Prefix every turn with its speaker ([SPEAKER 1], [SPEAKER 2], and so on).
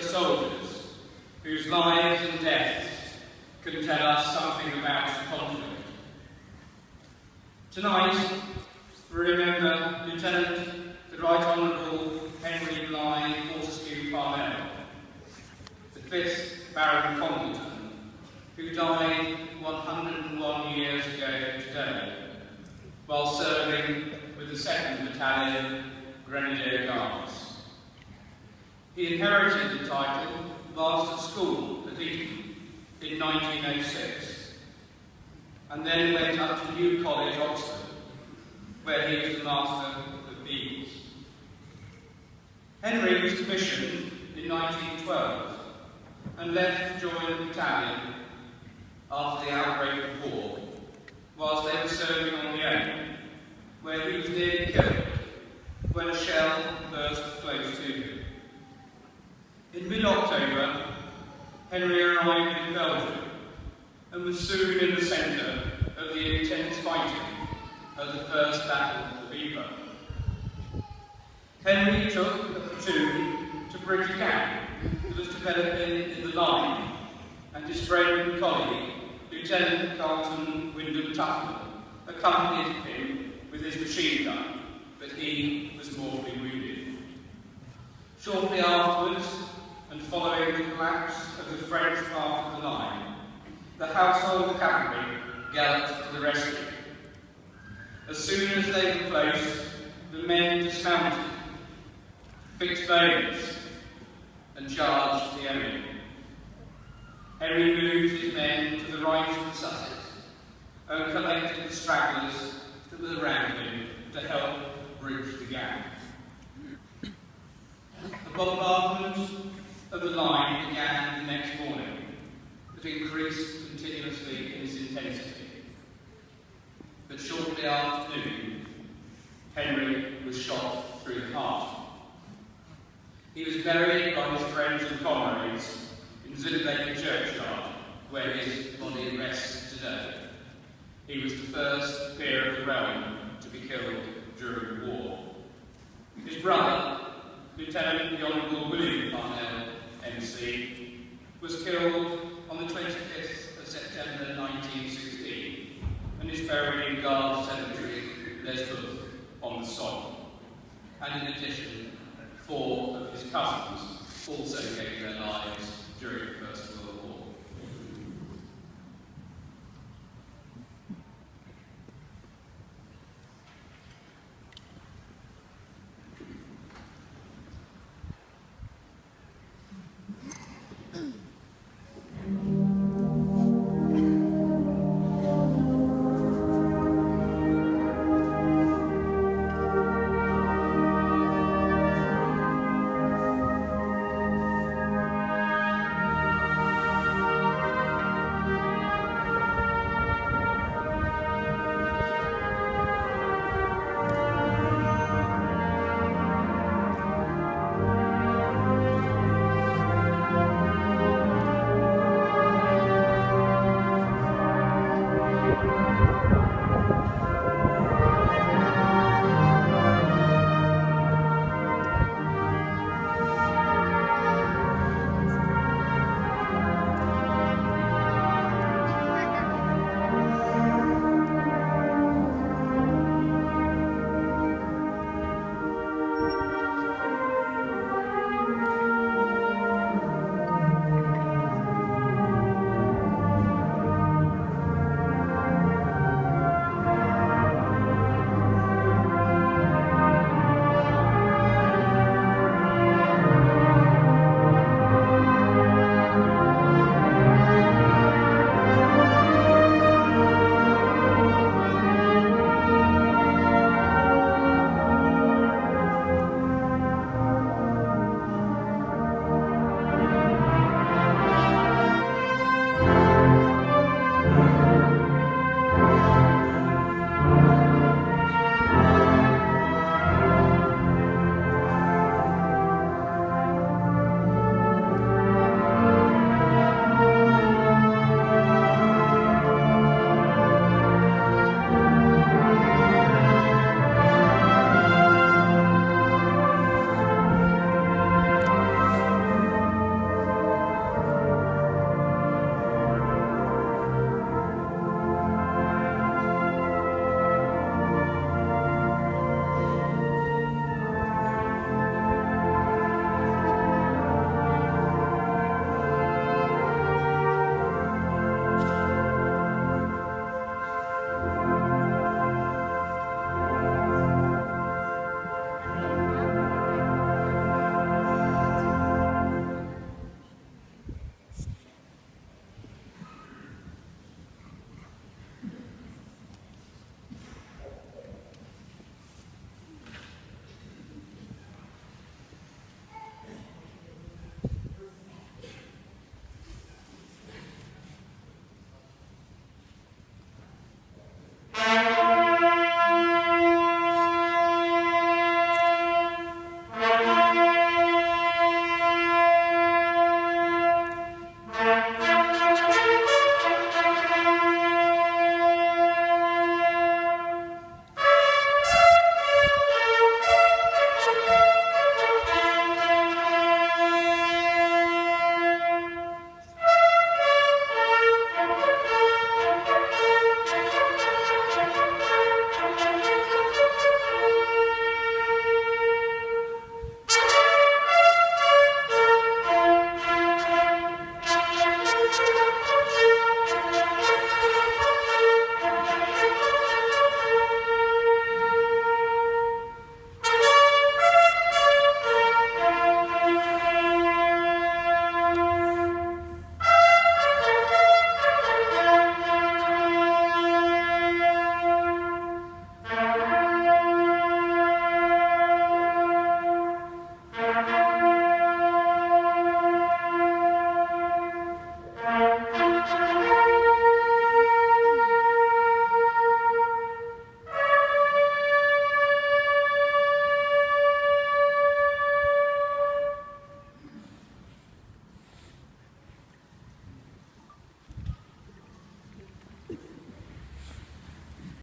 [SPEAKER 1] soldiers whose lives and deaths can tell us something about the conflict. Tonight, we remember Lieutenant the Right Honourable Henry Blythe Fortescue Parnell, the 5th Baron Congleton, who died 101 years ago today, while serving with the 2nd Battalion Grenadier Guards. He inherited the title whilst at school at Eton in 1906, and then went up to New College, Oxford, where he was the Master of Bees. Henry was commissioned in 1912 and left to join the battalion after the outbreak of war, whilst they were serving on the Aisne, where he was nearly killed when a shell burst close to him. In mid-October, Henry arrived in Belgium and was soon in the centre of the intense fighting of the First Battle of Ypres. Henry took a platoon to bridge a gap that was developing in the line, and his friend and colleague, Lieutenant Carlton Wyndham Tufnell, accompanied him with his machine gun, but he was mortally wounded. Shortly afterwards, and following the collapse of the French part of the line, the household cavalry galloped to the rescue. As soon as they were close, the men dismounted, fixed bayonets, and charged the enemy. Henry moved his men to the right of the Sussex and collected the stragglers that were around him to help bridge the gap. The bombardment of the line began the next morning, but increased continuously in its intensity. But shortly after noon, Henry was shot through the heart. He was buried by his friends and comrades in Zillebeke churchyard, where his body rests today. He was the first peer of the realm to be killed during the war. His brother, Lieutenant the Honourable William Parnell, MC, was killed on the 25th of September 1916 and is buried in Guard Cemetery, Lesbos, on the Somme. And in addition, 4 of his cousins also gave their lives during the First World War.